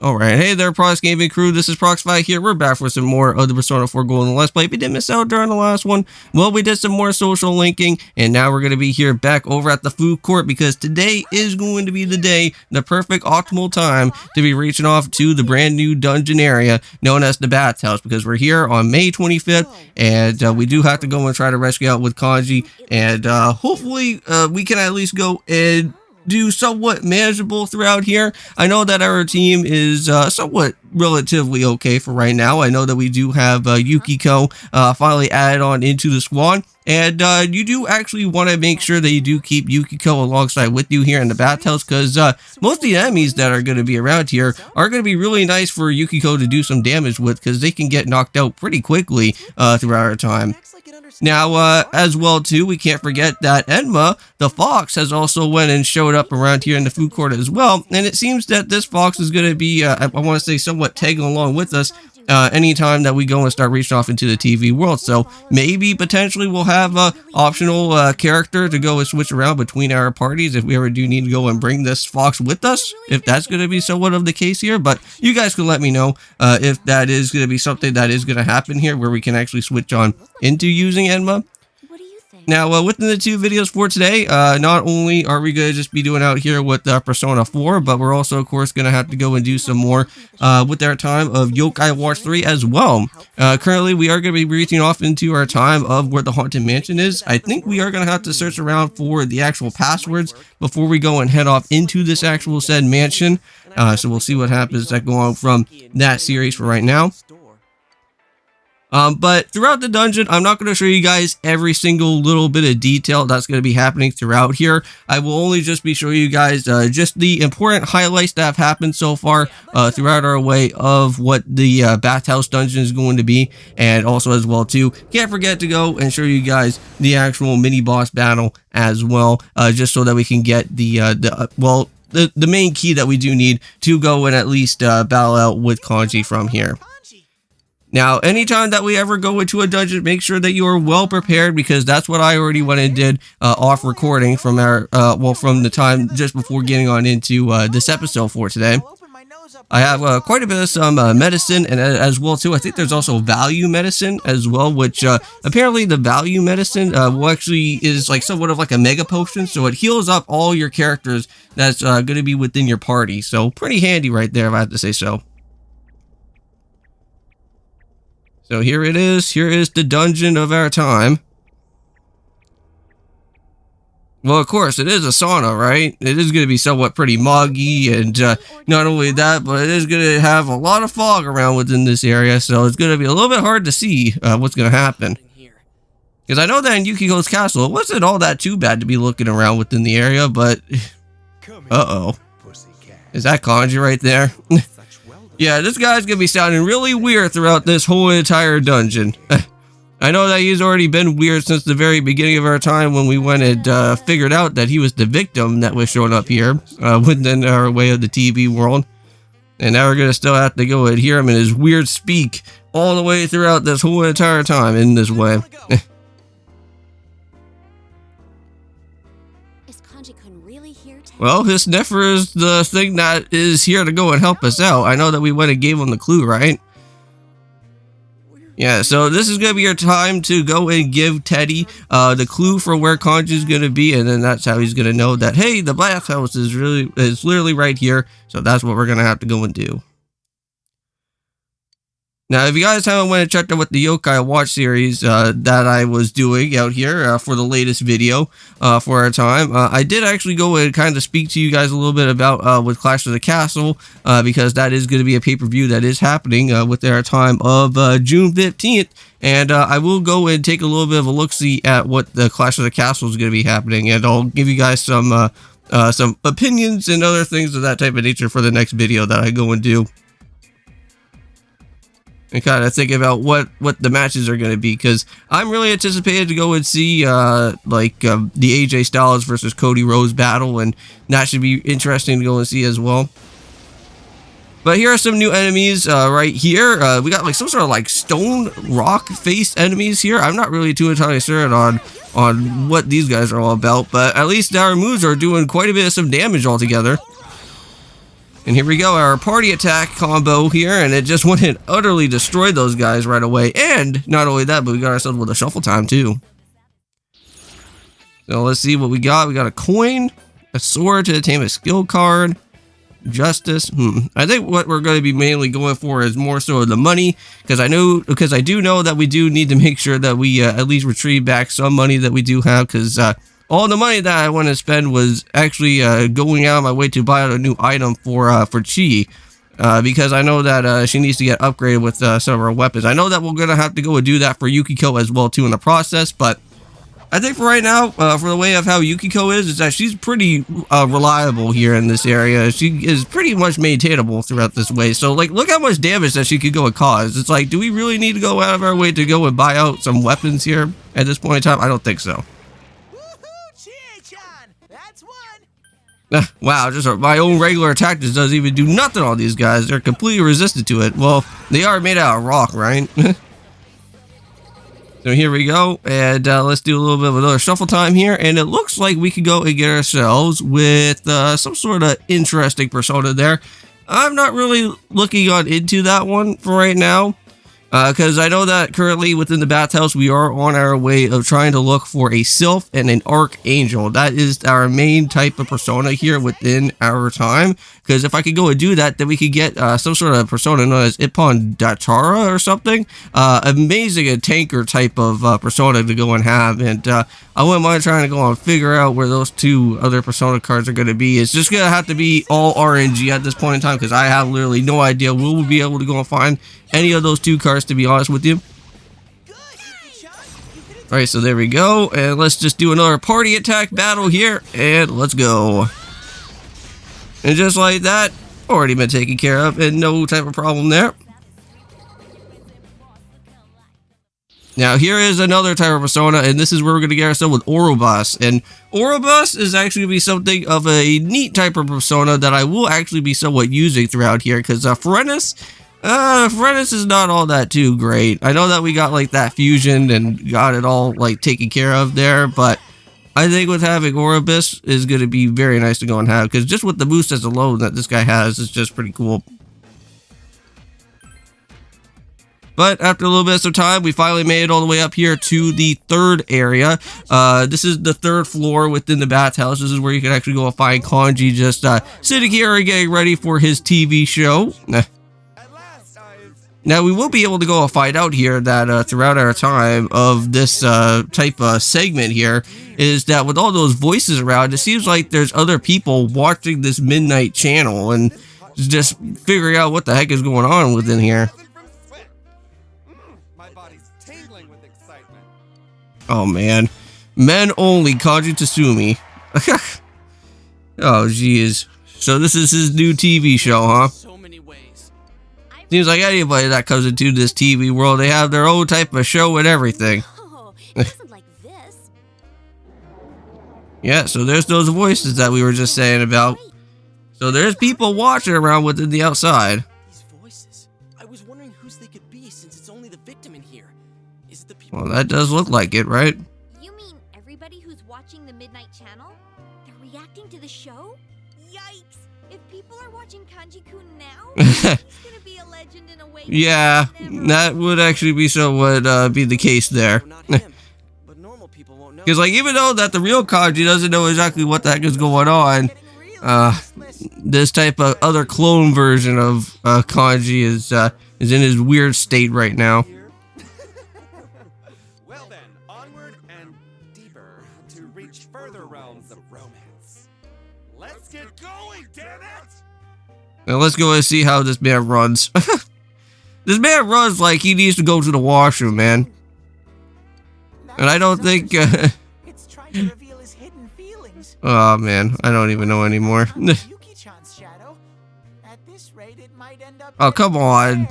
Alright, hey there Prox Gaming Crew, this is Proxify here. We're back for some more of the Persona 4 Golden Let's Play. If you didn't miss out during the last one, well, we did some more social linking, and now we're going to be here back over at the food court because today is going to be the day, the perfect optimal time to be reaching off to the brand new dungeon area known as the Bathhouse, because we're here on May 25th, and we do have to go and try to rescue out with Kanji, and hopefully we can at least go and do somewhat manageable throughout here. I know that our team is somewhat relatively okay for right now. I know that we do have Yukiko finally added on into the squad, and you do actually want to make sure that you do keep Yukiko alongside with you here in the Bathhouse, because most of the enemies that are going to be around here are going to be really nice for Yukiko to do some damage with, because they can get knocked out pretty quickly throughout our time. Now, as well, too, we can't forget that Enma, the fox, has also went and showed up around here in the food court as well. And it seems that this fox is going to be, I want to say, somewhat tagging along with us anytime that we go and start reaching off into the TV world. So maybe potentially we'll have a optional character to go and switch around between our parties if we ever do need to go and bring this fox with us, if that's going to be somewhat of the case here. But you guys can let me know if that is going to be something that is going to happen here, where we can actually switch on into using Enma. Now, within the two videos for today, not only are we going to just be doing out here with Persona 4, but we're also, of course, going to have to go and do some more with our time of Yokai Watch 3 as well. Currently, we are going to be reaching off into our time of where the Haunted Mansion is. I think we are going to have to search around for the actual passwords before we go and head off into this actual said mansion. So we'll see what happens that go on from that series for right now. But throughout the dungeon, I'm not going to show you guys every single little bit of detail that's going to be happening throughout here. I will only just be showing you guys just the important highlights that have happened so far throughout our way of what the Bathhouse dungeon is going to be, and also as well too, can't forget to go and show you guys the actual mini boss battle as well, just so that we can get the main key that we do need to go and at least battle out with Kanji from here. Now, anytime that we ever go into a dungeon, make sure that you are well prepared, because that's what I already went and did off recording from our, from the time just before getting on into this episode for today. I have quite a bit of some medicine, and as well too, I think there's also value medicine as well, which apparently the value medicine will actually is like somewhat of like a mega potion, so it heals up all your characters that's going to be within your party. So pretty handy right there, if I have to say so. So here it is. Here is the dungeon of our time. Well, of course, it is a sauna, right? It is going to be somewhat pretty muggy, and not only that, but it is going to have a lot of fog around within this area, so it's going to be a little bit hard to see what's going to happen. Because I know that in Yukiko's castle, it wasn't all that too bad to be looking around within the area, but... Uh-oh. Is that Kanji right there? Yeah, this guy's gonna be sounding really weird throughout this whole entire dungeon. I know that he's already been weird since the very beginning of our time, when we went and figured out that he was the victim that was showing up here within our way of the TV world. And now we're gonna still have to go and hear him in his weird speak all the way throughout this whole entire time in this way. Well, his sniffer is the thing that is here to go and help us out. I know that we went and gave him the clue, right? Yeah, so this is going to be your time to go and give Teddy the clue for where Kanji is going to be, and then that's how he's going to know that, hey, the Bathhouse is literally right here, so that's what we're going to have to go and do. Now, if you guys haven't went and checked out with the Yokai Watch series that I was doing out here for the latest video for our time, I did actually go and kind of speak to you guys a little bit about with Clash of the Castle, because that is going to be a pay-per-view that is happening with our time of June 15th, and I will go and take a little bit of a look-see at what the Clash of the Castle is going to be happening, and I'll give you guys some opinions and other things of that type of nature for the next video that I go and do. And kind of think about what the matches are going to be, because I'm really anticipated to go and see the AJ Styles versus Cody Rhodes battle, and that should be interesting to go and see as well. But here are some new enemies right here. We got like some sort of like stone rock face enemies here. I'm not really too entirely certain on what these guys are all about, but at least our moves are doing quite a bit of some damage altogether. And here we go, our party attack combo here, and it just went and utterly destroyed those guys right away. And not only that, but we got ourselves with a shuffle time too. So let's see what we got. We got a coin, a sword to attain a skill card, justice. I think what we're going to be mainly going for is more so the money, because I do know that we do need to make sure that we at least retrieve back some money that we do have, because all the money that I want to spend was actually going out of my way to buy out a new item for Chi, because I know that she needs to get upgraded with some of her weapons. I know that we're gonna have to go and do that for Yukiko as well too in the process, but I think for right now, for the way of how Yukiko is that she's pretty reliable here in this area. She is pretty much maintainable throughout this way. So like, look how much damage that she could go and cause. It's like, do we really need to go out of our way to go and buy out some weapons here at this point in time? I don't think so. Wow, just my own regular attack just doesn't even do nothing on these guys. They're completely resistant to it. Well, they are made out of rock, right? So here we go, and let's do a little bit of another shuffle time here, and it looks like we could go and get ourselves with some sort of interesting persona there. I'm not really looking into that one for right now, because I know that currently within the Bathhouse we are on our way of trying to look for a Sylph and an Archangel. That is our main type of persona here within our time, because if I could go and do that, then we could get some sort of persona known as Ippon Datara or something. Amazing, a tanker type of persona to go and have, and I wouldn't mind trying to go and figure out where those two other persona cards are going to be. It's just going to have to be all RNG at this point in time, because I have literally no idea will we be able to go and find any of those two cards, to be honest with you. Alright, so there we go, and let's just do another party attack battle here, and let's go. And just like that, already been taken care of, and no type of problem there. Now here is another type of persona, and this is where we're going to get ourselves with Ouroboros. And Ouroboros is actually going to be something of a neat type of persona that I will actually be somewhat using throughout here, because Ferennis is not all that too great. I know that we got like that fusion and got it all like taken care of there, but I think with having Ouroboros is going to be very nice to go and have, because just with the boost as alone that this guy has, it's just pretty cool. But after a little bit of time, we finally made it all the way up here to the third area. This is the third floor within the Bathhouse. This is where you can actually go and find Kanji just sitting here and getting ready for his TV show. Now, we will be able to go and find out here that throughout our time of this type of segment here is that with all those voices around, it seems like there's other people watching this midnight channel and just figuring out what the heck is going on within here. Oh, man. Men only, Kanji Tatsumi. Oh, geez. So this is his new TV show, huh? Seems like anybody that comes into this TV world, they have their own type of show and everything. Oh, it isn't like this. Yeah, so there's those voices that we were just saying about. So there's people watching around within the outside. These voices. I was wondering whose they could be, since it's only the victim in here. Is it the people? Well, that does look like it, right? You mean everybody who's watching the Midnight Channel? They're reacting to the show? Yikes! If people are watching Kanji-kun now, he's gonna be a legend in a way. Yeah, that would actually be somewhat be the case there. Because like, even though that the real Kanji doesn't know exactly what the heck is going on, this type of other clone version of Kanji is in his weird state right now. Well then, onward and deeper to reach further realms of romance. Let's get going, damn it! Now let's go and see how this man runs. This man runs like he needs to go to the washroom, man. And I don't think. It's trying to reveal his hidden feelings. Oh man, I don't even know anymore. Yuki-chan's shadow. At this rate, it might end up. Oh, come on.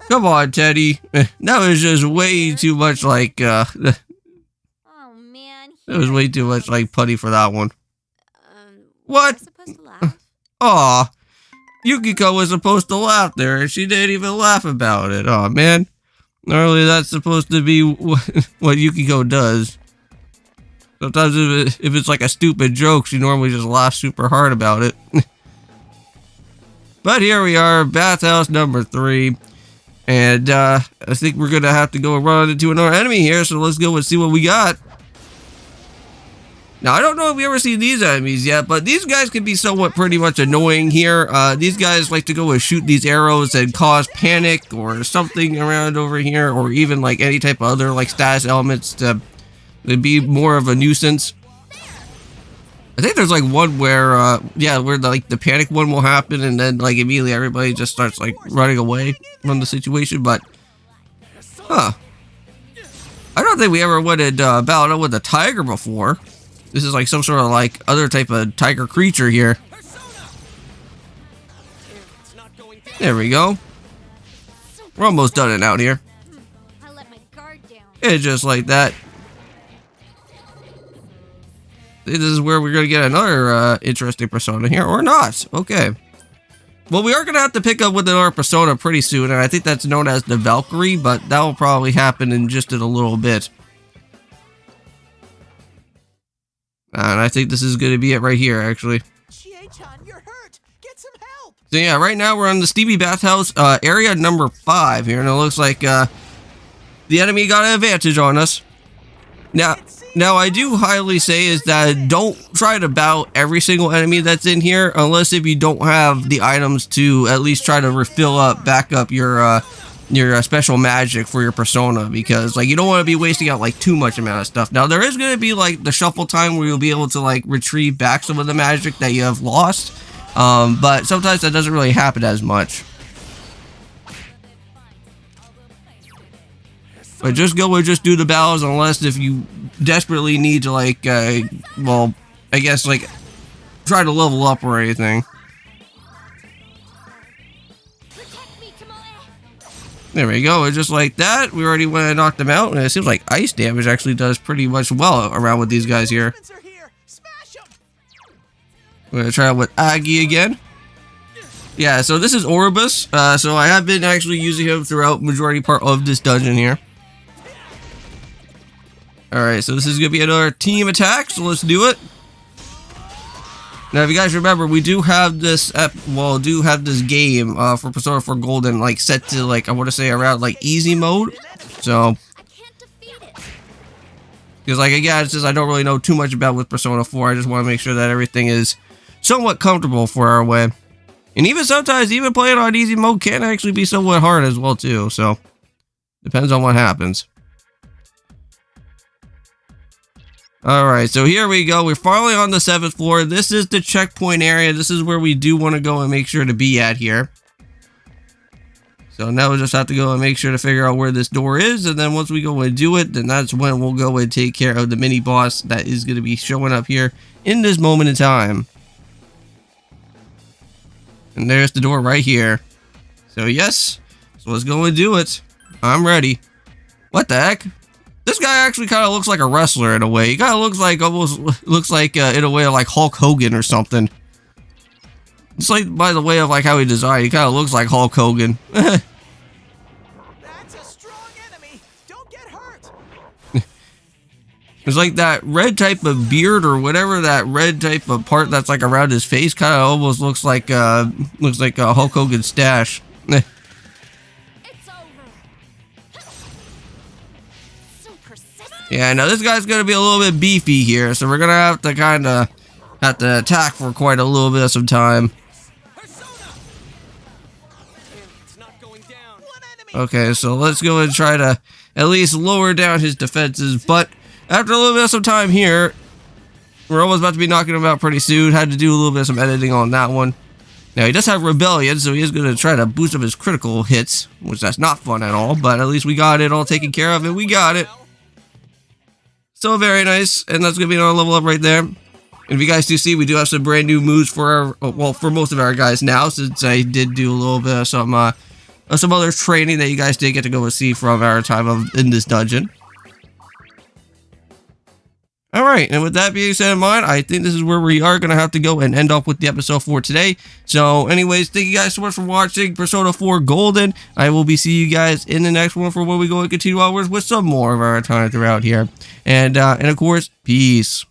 Come on, Teddy. That was just way too much like. Oh man. That was way too much like putty for that one. What? What? Supposed to laugh? Aw. Yukiko was supposed to laugh there, and she didn't even laugh about it. Oh man. Normally that's supposed to be what Yukiko does. Sometimes if it's like a stupid joke, she normally just laughs super hard about it. But here we are, Bathhouse number 3. And I think we're going to have to go run into another enemy here, so let's go and see what we got. Now, I don't know if we ever seen these enemies yet, but these guys can be somewhat pretty much annoying here. These guys like to go and shoot these arrows and cause panic or something around over here, or even like any type of other like status elements to be more of a nuisance. I think there's like one where, where like the panic one will happen, and then like immediately everybody just starts like running away from the situation. But, I don't think we ever went and battled with a tiger before. This is like some sort of like other type of tiger creature here. There we go. We're almost done it out here. I let my guard down. It's just like that. This is where we're going to get another interesting persona here, or not. Okay. Well, we are going to have to pick up with another persona pretty soon, and I think that's known as the Valkyrie, but that will probably happen in just a little bit. And I think this is going to be it right here, actually. Chie-chan, you're hurt. Get some help. So yeah, right now we're on the Stevie Bathhouse, area number 5 here, and it looks like the enemy got an advantage on us. Now I do highly say is that don't try to battle every single enemy that's in here, unless if you don't have the items to at least try to refill up, back up your special magic for your persona, because like you don't want to be wasting out like too much amount of stuff. Now there is going to be like the shuffle time where you'll be able to like retrieve back some of the magic that you have lost, but sometimes that doesn't really happen as much. But just go and just do the battles, unless if you desperately need to like well, I guess like try to level up or anything. There we go, and just like that, we already went and knocked them out, and it seems like ice damage actually does pretty much well around with these guys here. We're gonna try it with Agi again. Yeah, so this is Orbus, so I have been actually using him throughout majority part of this dungeon here. Alright, so this is gonna be another team attack, so let's do it. Now, if you guys remember, we do have this, game for Persona 4 Golden, like, set to, like, I want to say around, like, easy mode. So, because, like, again, since I don't really know too much about with Persona 4, I just want to make sure that everything is somewhat comfortable for our way. And even sometimes, even playing on easy mode can actually be somewhat hard as well, too. So, depends on what happens. Alright, so here we go. We're finally on the 7th floor. This is the checkpoint area. This is where we do want to go and make sure to be at here. So now we just have to go and make sure to figure out where this door is. And then once we go and do it, then that's when we'll go and take care of the mini boss that is going to be showing up here in this moment in time. And there's the door right here. So yes, so let's go and do it. I'm ready. What the heck? This guy actually kind of looks like a wrestler in a way. He kind of looks like, almost looks like, in a way, like Hulk Hogan or something. It's like, by the way of like how he designed, he kind of looks like Hulk Hogan. That's a strong enemy. Don't get hurt. It's like that red type of beard or whatever, that red type of part that's like around his face kind of almost looks like a Hulk Hogan stash. Yeah, now this guy's gonna be a little bit beefy here, so we're gonna have to attack for quite a little bit of some time. Okay, so let's go and try to at least lower down his defenses, but after a little bit of some time here, we're almost about to be knocking him out pretty soon. Had to do a little bit of some editing on that one. Now, he does have Rebellion, so he is going to try to boost up his critical hits, which that's not fun at all, but at least we got it all taken care of, and we got it. So very nice, and that's going to be another level up right there. And if you guys do see, we do have some brand new moves for our, well, for most of our guys now, since I did do a little bit of some other training that you guys did get to go and see from our time in this dungeon. Alright, and with that being said in mind, I think this is where we are going to have to go and end off with the episode for today. So anyways, thank you guys so much for watching Persona 4 Golden. I will be seeing you guys in the next one for when we go and continue onwards with some more of our time throughout here. And of course, peace.